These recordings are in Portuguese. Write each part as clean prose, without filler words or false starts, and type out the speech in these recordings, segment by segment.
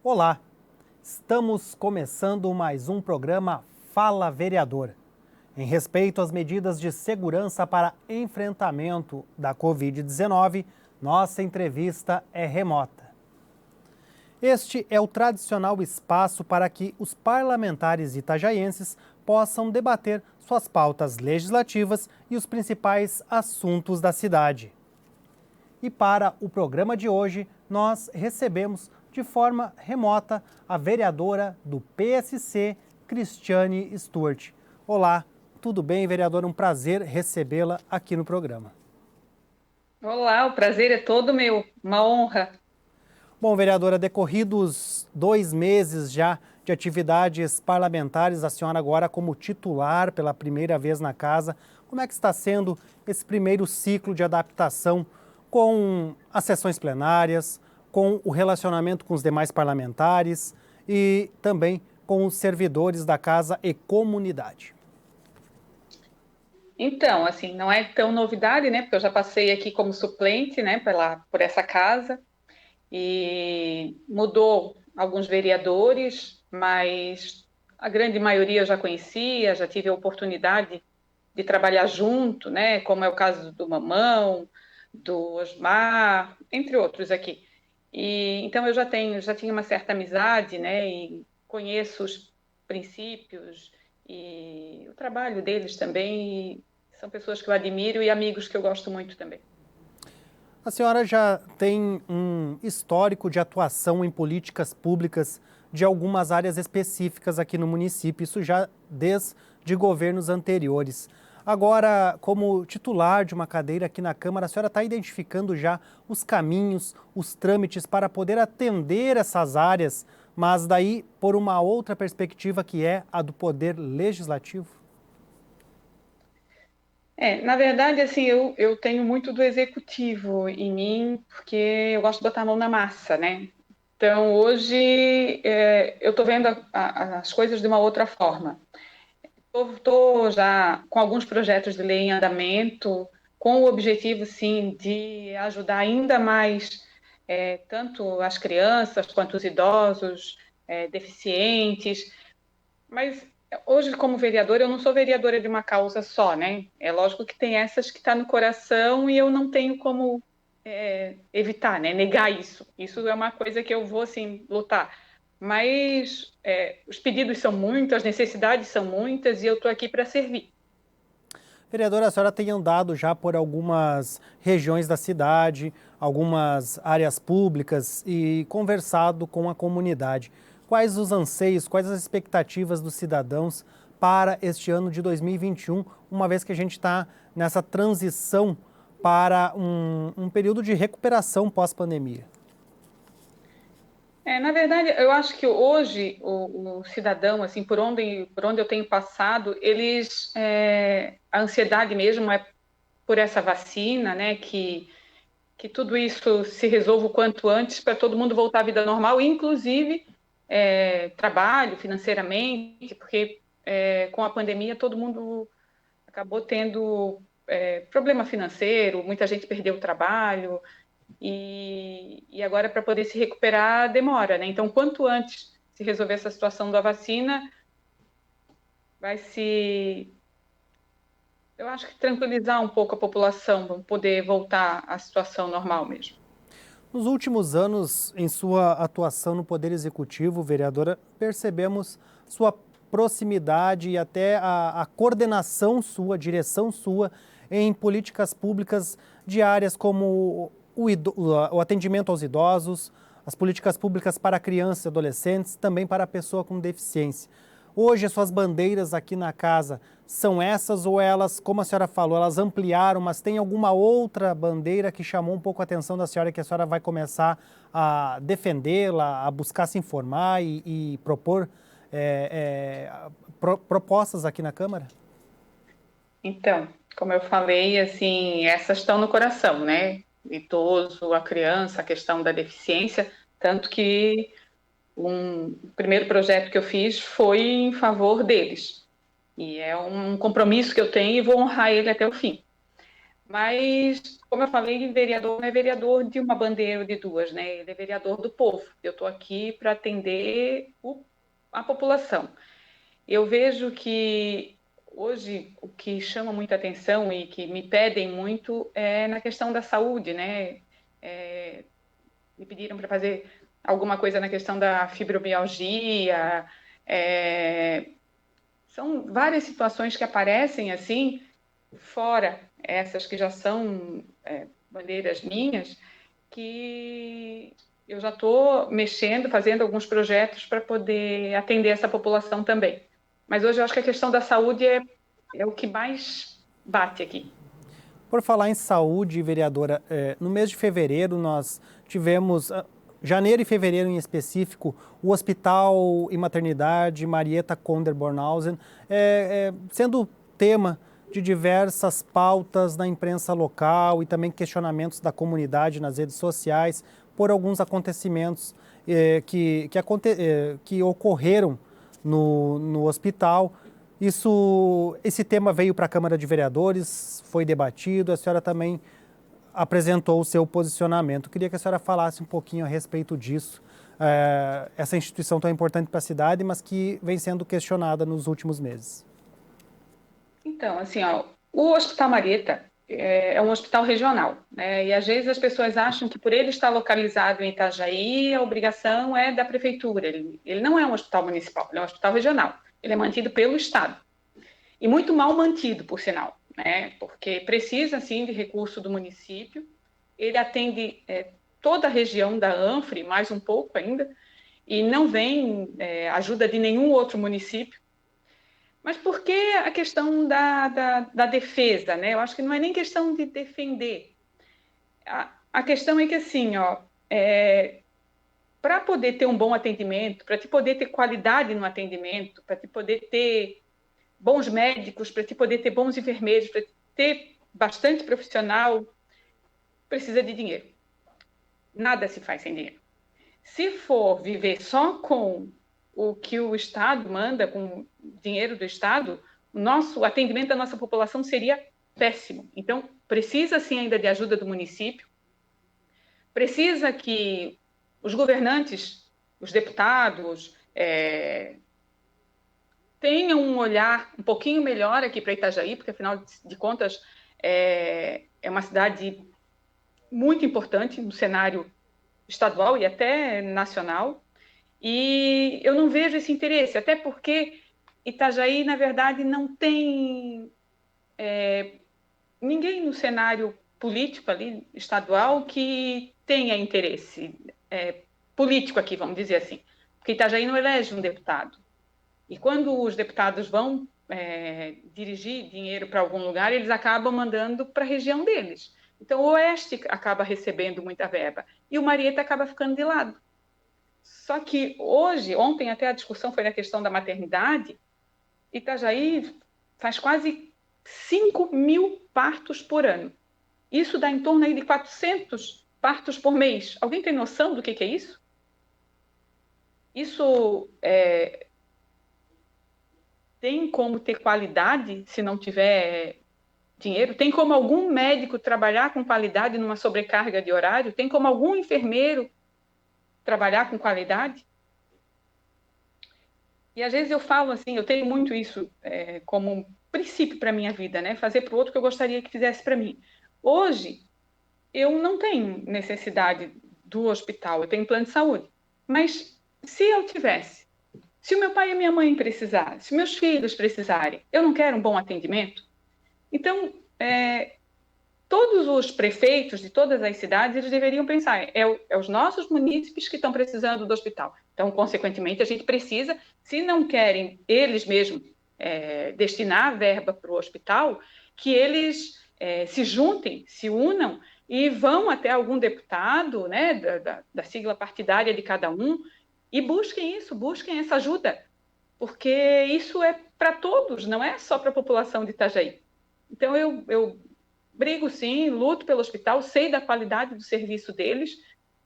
Olá, estamos começando mais um programa Fala Vereador. Em respeito às medidas de segurança para enfrentamento da Covid-19, nossa entrevista é remota. Este é o tradicional espaço para que os parlamentares itajaienses possam debater suas pautas legislativas e os principais assuntos da cidade. E para o programa de hoje, nós recebemos de forma remota a vereadora do PSC, Cristiane Stuart. Olá, tudo bem, vereadora? Um prazer recebê-la aqui no programa. Olá, o prazer é todo meu, uma honra. Bom, vereadora, decorridos 2 meses já de atividades parlamentares, a senhora agora como titular pela primeira vez na casa, como é que está sendo esse primeiro ciclo de adaptação com as sessões plenárias, com o relacionamento com os demais parlamentares e também com os servidores da casa e comunidade? Então, assim, não é tão novidade, né? Porque eu já passei aqui como suplente, né, por essa casa e mudou alguns vereadores, mas a grande maioria eu já conhecia, já tive a oportunidade de trabalhar junto, né? Como é o caso do Mamão, do Osmar, entre outros aqui. E então eu já tinha uma certa amizade, né? E conheço os princípios e o trabalho deles também. E são pessoas que eu admiro e amigos que eu gosto muito também. A senhora já tem um histórico de atuação em políticas públicas de algumas áreas específicas aqui no município, isso já desde governos anteriores. Agora, como titular de uma cadeira aqui na Câmara, a senhora está identificando já os caminhos, os trâmites para poder atender essas áreas, mas daí por uma outra perspectiva que é a do poder legislativo? Na verdade, assim, eu tenho muito do executivo em mim, porque eu gosto de botar a mão na massa, né? Então, hoje, eu estou vendo as coisas de uma outra forma. Estou já com alguns projetos de lei em andamento, com o objetivo, sim, de ajudar ainda mais tanto as crianças quanto os idosos, deficientes. Mas hoje, como vereadora, eu não sou vereadora de uma causa só, né? É lógico que tem essas que estão no coração e eu não tenho como evitar, né? Negar isso. Isso é uma coisa que eu vou, assim, lutar. Mas os pedidos são muitos, as necessidades são muitas e eu estou aqui para servir. Vereadora, a senhora tem andado já por algumas regiões da cidade, algumas áreas públicas e conversado com a comunidade. Quais os anseios, quais as expectativas dos cidadãos para este ano de 2021, uma vez que a gente está nessa transição para um período de recuperação pós-pandemia? Na verdade, eu acho que hoje o cidadão, assim, por onde eu tenho passado, a ansiedade mesmo é por essa vacina, né, que tudo isso se resolva o quanto antes para todo mundo voltar à vida normal, inclusive trabalho financeiramente, porque com a pandemia todo mundo acabou tendo problema financeiro, muita gente perdeu o trabalho, e agora para poder se recuperar demora, né? Então, quanto antes se resolver essa situação da vacina, vai se, eu acho que tranquilizar um pouco a população, vão poder voltar à situação normal mesmo. Nos últimos anos, em sua atuação no Poder Executivo, vereadora, percebemos sua proximidade e até a coordenação sua, a direção sua em políticas públicas de áreas como o atendimento aos idosos, as políticas públicas para crianças e adolescentes, também para a pessoa com deficiência. Hoje, as suas bandeiras aqui na casa são essas ou elas, como a senhora falou, elas ampliaram, mas tem alguma outra bandeira que chamou um pouco a atenção da senhora que a senhora vai começar a defendê-la, a buscar se informar e propor propostas aqui na Câmara? Então, como eu falei, assim, essas estão no coração, né? O idoso, a criança, a questão da deficiência, tanto que o primeiro projeto que eu fiz foi em favor deles. E é um compromisso que eu tenho e vou honrar ele até o fim. Mas, como eu falei, vereador não é vereador de uma bandeira ou de duas, né? Ele é vereador do povo. Eu estou aqui para atender a população. Eu vejo que hoje o que chama muita atenção e que me pedem muito é na questão da saúde, né? Me pediram para fazer alguma coisa na questão da fibromialgia. é, São várias situações que aparecem assim, fora essas que já são bandeiras minhas, que eu já estou mexendo, fazendo alguns projetos para poder atender essa população também. Mas hoje eu acho que a questão da saúde é o que mais bate aqui. Por falar em saúde, vereadora, no mês de fevereiro nós tivemos, janeiro e fevereiro em específico, o Hospital e Maternidade Marieta Conder Bornhausen, sendo tema de diversas pautas na imprensa local e também questionamentos da comunidade nas redes sociais por alguns acontecimentos que ocorreram no hospital. Esse tema veio para a Câmara de Vereadores, foi debatido, a senhora também apresentou o seu posicionamento. Queria que a senhora falasse um pouquinho a respeito disso, essa instituição tão importante para a cidade, mas que vem sendo questionada nos últimos meses. Então, assim, ó, o Hospital Marieta é um hospital regional, né? E às vezes as pessoas acham que por ele estar localizado em Itajaí, a obrigação é da prefeitura. Ele não é um hospital municipal, ele é um hospital regional. Ele é mantido pelo Estado. E muito mal mantido, por sinal, né? Porque precisa, sim, de recurso do município. Ele atende toda a região da Anfre, mais um pouco ainda, e não vem ajuda de nenhum outro município. Mas por que a questão da defesa, né? Eu acho que não é nem questão de defender. A questão é que, assim, ó, para poder ter um bom atendimento, para te poder ter qualidade no atendimento, para te poder ter bons médicos, para te poder ter bons enfermeiros, para ter bastante profissional, precisa de dinheiro. Nada se faz sem dinheiro. Se for viver só com o que o Estado manda, com o dinheiro do Estado, o atendimento da nossa população seria péssimo. Então, precisa sim ainda de ajuda do município, precisa que os governantes, os deputados, tenham um olhar um pouquinho melhor aqui para Itajaí, porque afinal de contas é uma cidade muito importante no cenário estadual e até nacional. E eu não vejo esse interesse, até porque Itajaí, na verdade, não tem ninguém no cenário político ali, estadual, que tenha interesse político aqui, vamos dizer assim. Porque Itajaí não elege um deputado. E quando os deputados vão dirigir dinheiro para algum lugar, eles acabam mandando para a região deles. Então, o Oeste acaba recebendo muita verba e o Marieta acaba ficando de lado. Só que ontem até a discussão foi na questão da maternidade, Itajaí faz quase 5.000 partos por ano. Isso dá em torno aí de 400 partos por mês. Alguém tem noção do que é isso? Isso tem como ter qualidade se não tiver dinheiro? Tem como algum médico trabalhar com qualidade numa sobrecarga de horário? Tem como algum enfermeiro trabalhar com qualidade? E às vezes eu falo assim, eu tenho muito isso como um princípio para a minha vida, né? Fazer para o outro o que eu gostaria que fizesse para mim. Hoje, eu não tenho necessidade do hospital, eu tenho plano de saúde. Mas se eu tivesse, se o meu pai e a minha mãe precisarem, se meus filhos precisarem, eu não quero um bom atendimento? Então, todos os prefeitos de todas as cidades, eles deveriam pensar, os nossos munícipes que estão precisando do hospital. Então, consequentemente, a gente precisa, se não querem eles mesmos destinar verba para o hospital, que eles se juntem, se unam e vão até algum deputado, né, da sigla partidária de cada um, e busquem isso, busquem essa ajuda, porque isso é para todos, não é só para a população de Itajaí. Então, eu brigo sim, luto pelo hospital, sei da qualidade do serviço deles.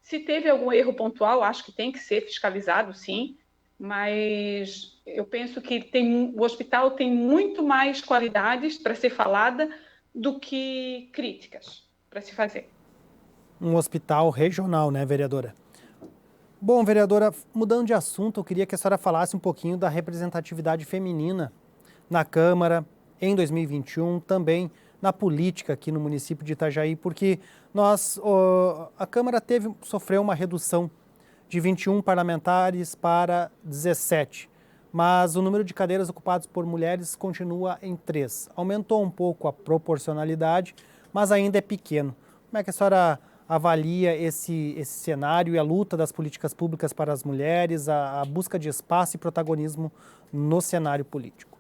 Se teve algum erro pontual, acho que tem que ser fiscalizado, sim, mas eu penso que o hospital tem muito mais qualidades para ser falada do que críticas para se fazer. Um hospital regional, né, vereadora? Bom, vereadora, mudando de assunto, eu queria que a senhora falasse um pouquinho da representatividade feminina na Câmara em 2021, também na política aqui no município de Itajaí, porque a Câmara sofreu uma redução de 21 parlamentares para 17, mas o número de cadeiras ocupadas por mulheres continua em 3. Aumentou um pouco a proporcionalidade, mas ainda é pequeno. Como é que a senhora avalia esse cenário e a luta das políticas públicas para as mulheres, a busca de espaço e protagonismo no cenário político?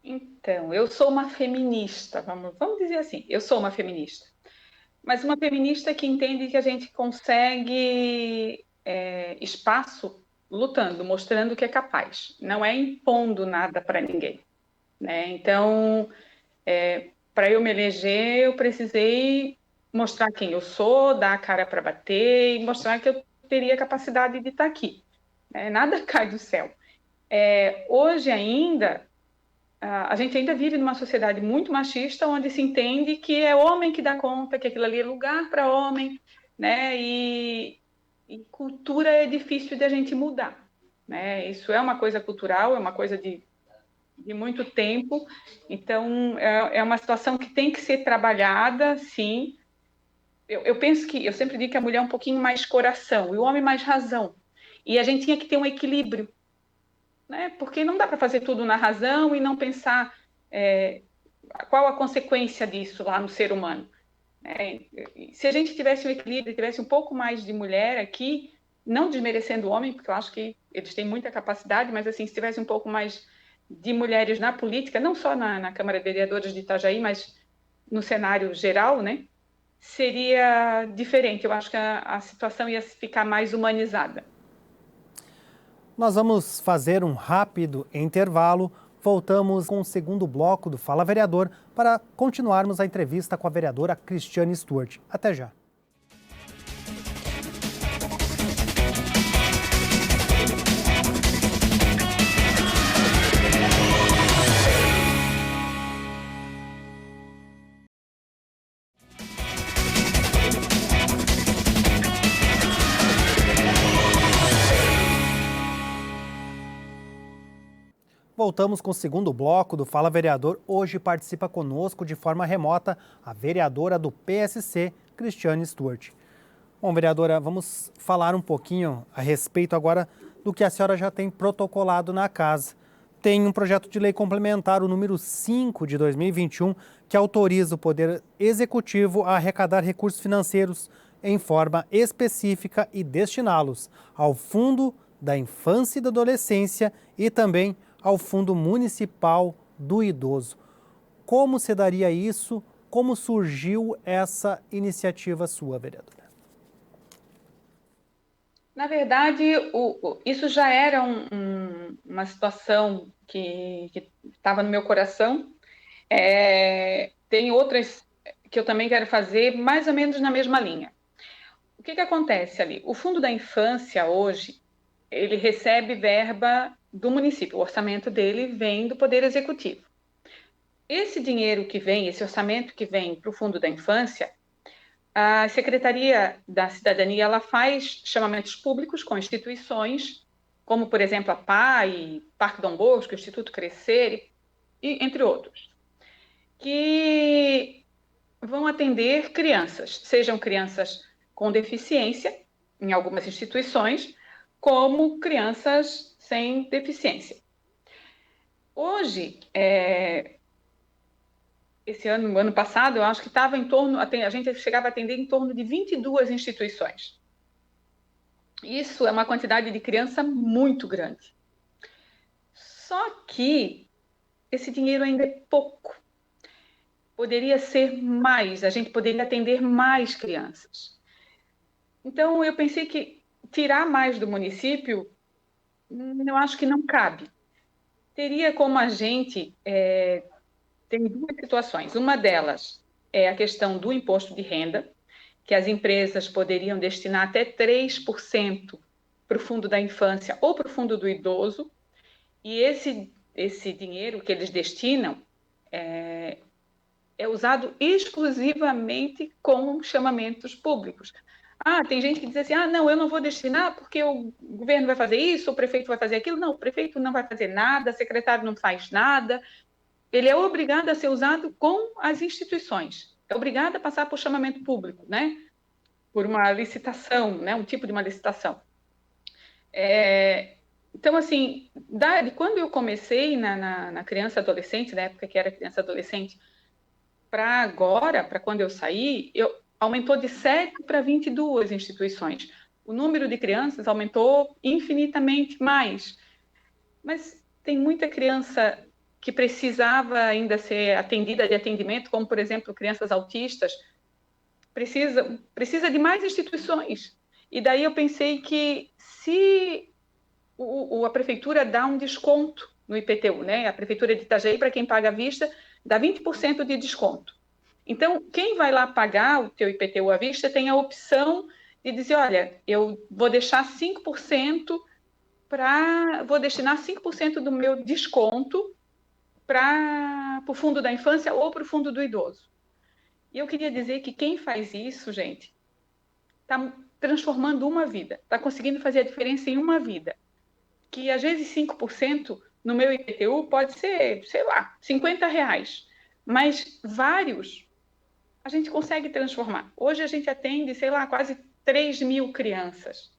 Então, eu sou uma feminista, vamos dizer assim, eu sou uma feminista, mas uma feminista que entende que a gente consegue espaço lutando, mostrando que é capaz, não é impondo nada para ninguém, né? Então, para eu me eleger, eu precisei mostrar quem eu sou, dar a cara para bater e mostrar que eu teria capacidade de estar aqui, né? Nada cai do céu. Hoje ainda, a gente ainda vive numa sociedade muito machista, onde se entende que é homem que dá conta, que aquilo ali é lugar para homem, né? E cultura é difícil de a gente mudar, né? Isso é uma coisa cultural, é uma coisa de muito tempo, então é uma situação que tem que ser trabalhada, sim. Eu penso que, eu sempre digo que a mulher é um pouquinho mais coração e o homem mais razão, e a gente tinha que ter um equilíbrio, né? Porque não dá para fazer tudo na razão e não pensar qual a consequência disso lá no ser humano. Né? Se a gente tivesse um equilíbrio, tivesse um pouco mais de mulher aqui, não desmerecendo o homem, porque eu acho que eles têm muita capacidade, mas assim, se tivesse um pouco mais de mulheres na política, não só na Câmara de Vereadores de Itajaí, mas no cenário geral, né? Seria diferente. Eu acho que a situação ia ficar mais humanizada. Nós vamos fazer um rápido intervalo. Voltamos com o segundo bloco do Fala Vereador para continuarmos a entrevista com a vereadora Cristiane Stuart. Até já. Voltamos com o segundo bloco do Fala Vereador. Hoje participa conosco de forma remota a vereadora do PSC, Cristiane Stuart. Bom, vereadora, vamos falar um pouquinho a respeito agora do que a senhora já tem protocolado na casa. Tem um projeto de lei complementar, o número 5 de 2021, que autoriza o Poder Executivo a arrecadar recursos financeiros em forma específica e destiná-los ao Fundo da Infância e da Adolescência e também ao Fundo Municipal do Idoso. Como se daria isso? Como surgiu essa iniciativa sua, vereadora? Na verdade, isso já era uma situação que estava no meu coração. Tem outras que eu também quero fazer, mais ou menos na mesma linha. O que acontece ali? O Fundo da Infância, hoje, ele recebe verba do município, o orçamento dele vem do Poder Executivo. Esse dinheiro que vem, esse orçamento que vem para o Fundo da Infância, a Secretaria da Cidadania ela faz chamamentos públicos com instituições, como, por exemplo, a PAI, Parque Dom Bosco, Instituto Crescer, e entre outros, que vão atender crianças, sejam crianças com deficiência, em algumas instituições, como crianças sem deficiência. Hoje, esse ano, no ano passado, eu acho que estava em torno, a gente chegava a atender em torno de 22 instituições. Isso é uma quantidade de criança muito grande. Só que esse dinheiro ainda é pouco. Poderia ser mais, a gente poderia atender mais crianças. Então, eu pensei que tirar mais do município, eu acho que não cabe. Teria como a gente, tem duas situações. Uma delas é a questão do imposto de renda, que as empresas poderiam destinar até 3% para o fundo da infância ou para o fundo do idoso, e esse dinheiro que eles destinam é usado exclusivamente com chamamentos públicos. Tem gente que diz assim, não, eu não vou destinar porque o governo vai fazer isso, o prefeito vai fazer aquilo. Não, o prefeito não vai fazer nada, o secretário não faz nada. Ele é obrigado a ser usado com as instituições. É obrigado a passar por chamamento público, né? Por uma licitação, né? Um tipo de uma licitação. Então, assim, quando eu comecei na criança adolescente, na época que era criança adolescente, para agora, para quando eu saí, aumentou de 7 para 22 instituições. O número de crianças aumentou infinitamente mais. Mas tem muita criança que precisava ainda ser atendida de atendimento, como, por exemplo, crianças autistas, precisa de mais instituições. E daí eu pensei que se a prefeitura dá um desconto no IPTU, né? A prefeitura de Itajaí, para quem paga à vista, dá 20% de desconto. Então, quem vai lá pagar o teu IPTU à vista tem a opção de dizer, olha, eu vou deixar 5% vou destinar 5% do meu desconto para o fundo da infância ou para o fundo do idoso. E eu queria dizer que quem faz isso, gente, está transformando uma vida, está conseguindo fazer a diferença em uma vida. Que às vezes 5% no meu IPTU pode ser, sei lá, R$ 50, mas vários a gente consegue transformar. Hoje a gente atende, sei lá, quase 3.000 crianças.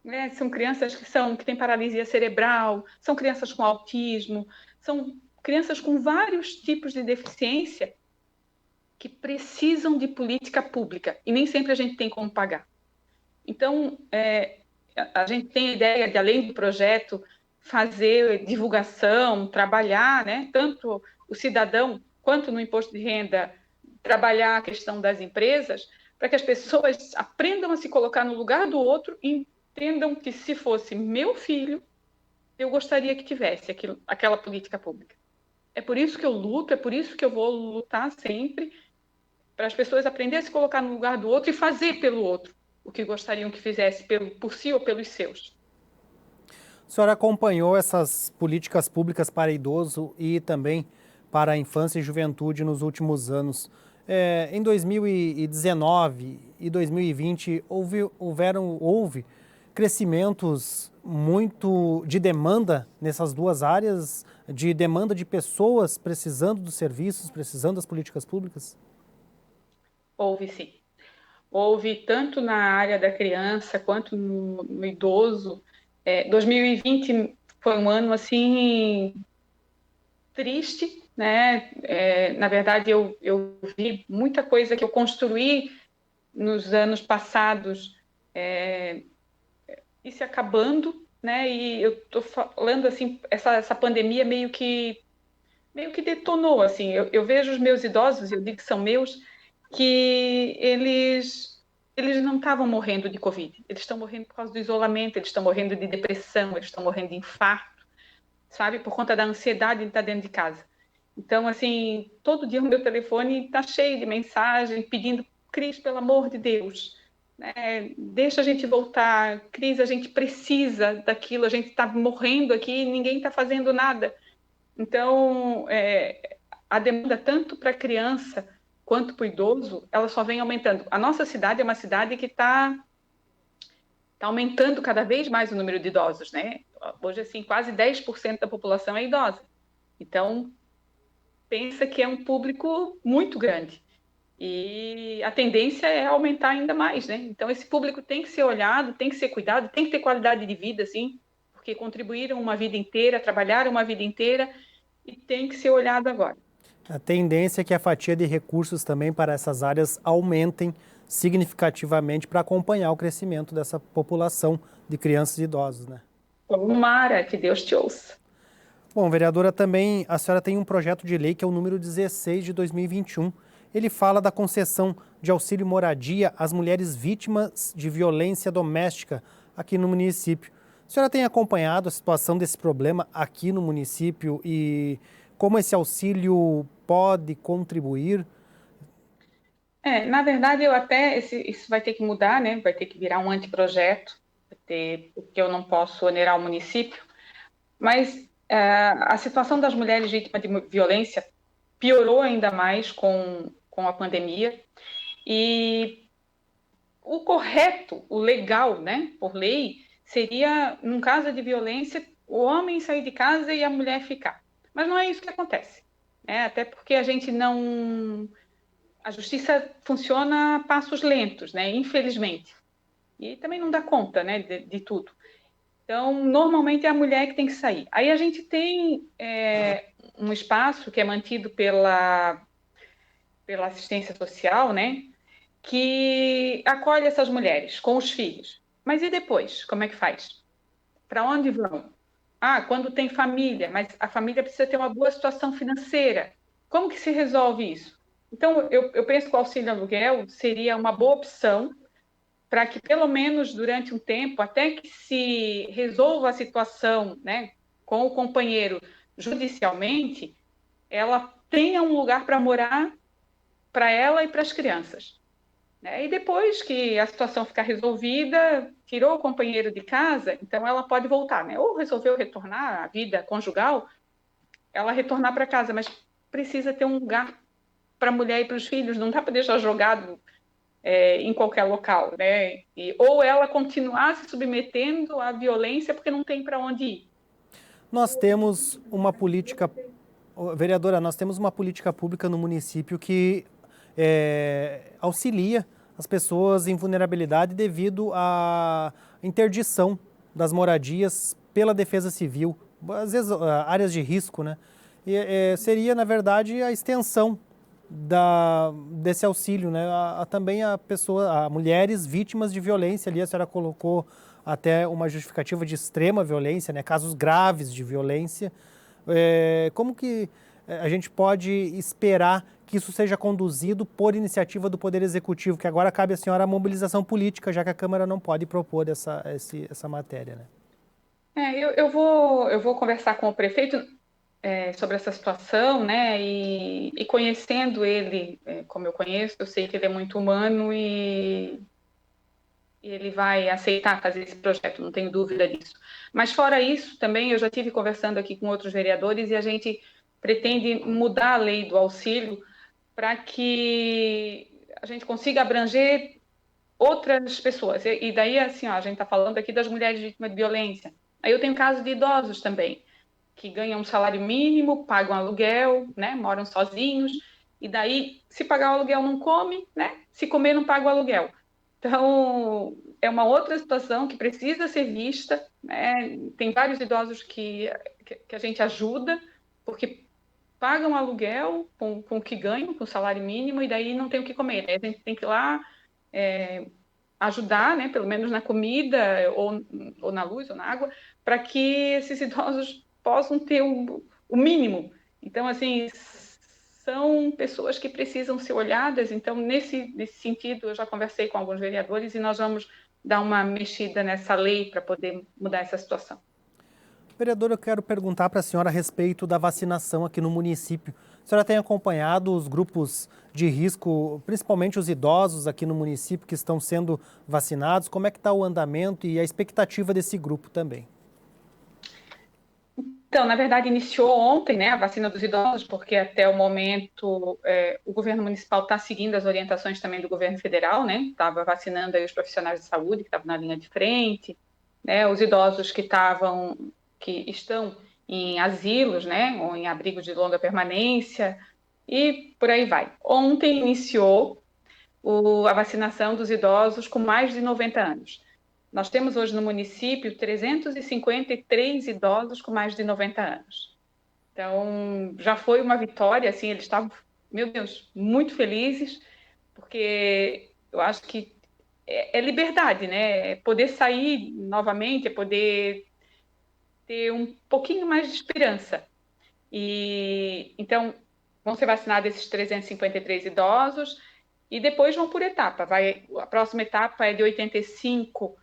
Né? São crianças que têm paralisia cerebral, são crianças com autismo, são crianças com vários tipos de deficiência que precisam de política pública e nem sempre a gente tem como pagar. Então, a gente tem a ideia de, além do projeto, fazer divulgação, trabalhar, né, tanto o cidadão quanto no imposto de renda, trabalhar a questão das empresas, para que as pessoas aprendam a se colocar no lugar do outro e entendam que, se fosse meu filho, eu gostaria que tivesse aquela política pública. É por isso que eu luto, é por isso que eu vou lutar sempre, para as pessoas aprenderem a se colocar no lugar do outro e fazer pelo outro o que gostariam que fizesse por si ou pelos seus. A senhora acompanhou essas políticas públicas para idoso e também para a infância e juventude nos últimos anos. Em 2019 e 2020 houve crescimentos muito de demanda nessas duas áreas, de demanda de pessoas precisando dos serviços, precisando das políticas públicas? Houve, sim. Houve tanto na área da criança quanto no idoso. 2020 foi um ano assim triste, né? Na verdade, eu vi muita coisa que eu construí nos anos passados e se acabando, né? E eu estou falando assim, essa pandemia meio que detonou, assim. Eu vejo os meus idosos, eu digo que são meus, que eles não estavam morrendo de Covid, eles estão morrendo por causa do isolamento, eles estão morrendo de depressão, eles estão morrendo de infarto, sabe? Por conta da ansiedade de estar dentro de casa. Então, assim, todo dia o meu telefone está cheio de mensagem pedindo: Cris, pelo amor de Deus, né? Deixa a gente voltar, Cris, a gente precisa daquilo, a gente está morrendo aqui e ninguém está fazendo nada. Então, a demanda tanto para a criança quanto para o idoso, ela só vem aumentando. A nossa cidade é uma cidade que está aumentando cada vez mais o número de idosos, né? Hoje, assim, quase 10% da população é idosa. Então, pensa que é um público muito grande. E a tendência é aumentar ainda mais, né? Então, esse público tem que ser olhado, tem que ser cuidado, tem que ter qualidade de vida, assim, porque contribuíram uma vida inteira, trabalharam uma vida inteira e tem que ser olhado agora. A tendência é que a fatia de recursos também para essas áreas aumentem significativamente para acompanhar o crescimento dessa população de crianças e idosos, né? Tomara que Deus te ouça. Bom, vereadora, também a senhora tem um projeto de lei que é o número 16 de 2021. Ele fala da concessão de auxílio moradia às mulheres vítimas de violência doméstica aqui no município. A senhora tem acompanhado a situação desse problema aqui no município e como esse auxílio pode contribuir? Na verdade, isso vai ter que mudar, né? Vai ter que virar um anteprojeto, porque eu não posso onerar o município. Mas a situação das mulheres vítimas de violência piorou ainda mais com a pandemia. E o correto, o legal, né, por lei, seria, num caso de violência, o homem sair de casa e a mulher ficar. Mas não é isso que acontece, né? Até porque a gente não... A justiça funciona a passos lentos, né? Infelizmente. E também não dá conta, né, de tudo. Então, normalmente é a mulher que tem que sair. Aí a gente tem um espaço que é mantido pela assistência social, né, que acolhe essas mulheres com os filhos. Mas e depois? Como é que faz? Para onde vão? Ah, quando tem família, mas a família precisa ter uma boa situação financeira. Como que se resolve isso? Então, eu penso que o auxílio aluguel seria uma boa opção para que, pelo menos durante um tempo, até que se resolva a situação, né, com o companheiro judicialmente, ela tenha um lugar para morar para ela e para as crianças. Né? E depois que a situação ficar resolvida, tirou o companheiro de casa, então ela pode voltar, né? Ou resolveu retornar à vida conjugal, ela retornar para casa, mas precisa ter um lugar para a mulher e para os filhos, não dá para deixar jogado em qualquer local, né? Ou ela continuar se submetendo à violência porque não tem para onde ir. Nós temos uma política, vereadora, nós temos uma política pública no município que auxilia as pessoas em vulnerabilidade devido à interdição das moradias pela Defesa Civil, às vezes áreas de risco, né? E seria, na verdade, a extensão desse auxílio, né? Também a mulheres vítimas de violência. Ali a senhora colocou até uma justificativa de extrema violência, né? Casos graves de violência. Como que a gente pode esperar que isso seja conduzido por iniciativa do Poder Executivo, que agora cabe à senhora a mobilização política, já que a Câmara não pode propor essa matéria, né? Eu vou conversar com o prefeito sobre essa situação, né? E conhecendo ele, como eu conheço, eu sei que ele é muito humano e ele vai aceitar fazer esse projeto, não tenho dúvida disso. Mas fora isso, também eu já tive conversando aqui com outros vereadores e a gente pretende mudar a lei do auxílio para que a gente consiga abranger outras pessoas. E daí, assim, ó, a gente está falando aqui das mulheres vítimas de violência. Aí eu tenho caso de idosos também, que ganham um salário mínimo, pagam aluguel, né, moram sozinhos, e daí, se pagar o aluguel, não come, né? Se comer, não paga o aluguel. Então, é uma outra situação que precisa ser vista, né? Tem vários idosos que a gente ajuda, porque pagam aluguel com o que ganham, com o salário mínimo, e daí não tem o que comer, né? A gente tem que ir lá ajudar, né, pelo menos na comida, ou na luz, ou na água, para que esses idosos possam ter o mínimo. Então, assim, são pessoas que precisam ser olhadas. Então, nesse sentido, eu já conversei com alguns vereadores e nós vamos dar uma mexida nessa lei para poder mudar essa situação. Vereadora, eu quero perguntar para a senhora a respeito da vacinação aqui no município. A senhora tem acompanhado os grupos de risco, principalmente os idosos aqui no município que estão sendo vacinados? Como é que está o andamento e a expectativa desse grupo também? Então, na verdade, iniciou ontem, né, a vacina dos idosos, porque até o momento o governo municipal está seguindo as orientações também do governo federal, né? Estava vacinando aí os profissionais de saúde que estavam na linha de frente, né? Os idosos que estão em asilos, né, ou em abrigos de longa permanência e por aí vai. Ontem iniciou a vacinação dos idosos com mais de 90 anos. Nós temos hoje no município 353 idosos com mais de 90 anos. Então, já foi uma vitória, assim, eles estavam, meu Deus, muito felizes, porque eu acho que é liberdade, né? É poder sair novamente, é poder ter um pouquinho mais de esperança. E então, vão ser vacinados esses 353 idosos e depois vão por etapa. A próxima etapa é de 85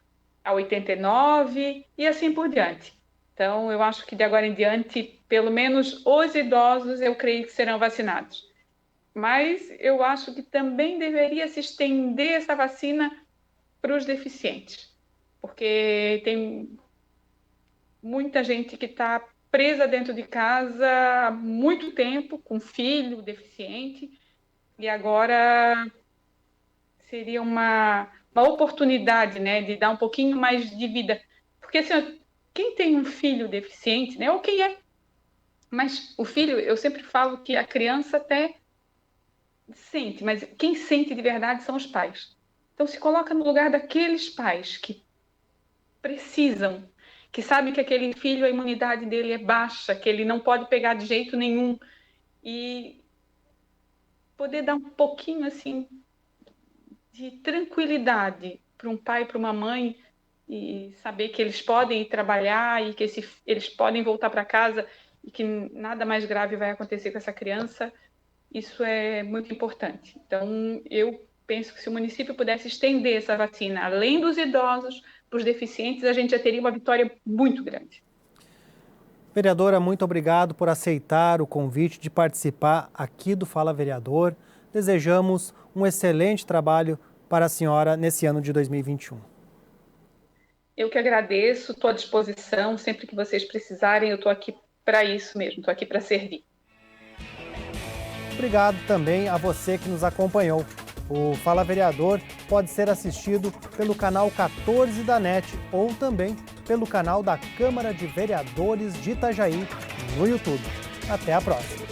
a 89 e assim por diante. Então, eu acho que de agora em diante, pelo menos os idosos, eu creio que serão vacinados. Mas eu acho que também deveria se estender essa vacina para os deficientes, porque tem muita gente que está presa dentro de casa há muito tempo, com filho deficiente, e agora seria uma oportunidade, né, de dar um pouquinho mais de vida. Porque assim, quem tem um filho deficiente, né, ou quem é, mas o filho, eu sempre falo que a criança até sente, mas quem sente de verdade são os pais. Então se coloca no lugar daqueles pais que precisam, que sabem que aquele filho, a imunidade dele é baixa, que ele não pode pegar de jeito nenhum, e poder dar um pouquinho assim de tranquilidade para um pai, para uma mãe, e saber que eles podem ir trabalhar e que eles podem voltar para casa e que nada mais grave vai acontecer com essa criança, isso é muito importante. Então, eu penso que se o município pudesse estender essa vacina, além dos idosos, para os deficientes, a gente já teria uma vitória muito grande. Vereadora, muito obrigado por aceitar o convite de participar aqui do Fala Vereador. Desejamos um excelente trabalho para a senhora nesse ano de 2021. Eu que agradeço, estou à disposição, sempre que vocês precisarem, eu estou aqui para isso mesmo, estou aqui para servir. Obrigado também a você que nos acompanhou. O Fala Vereador pode ser assistido pelo canal 14 da NET ou também pelo canal da Câmara de Vereadores de Itajaí no YouTube. Até a próxima!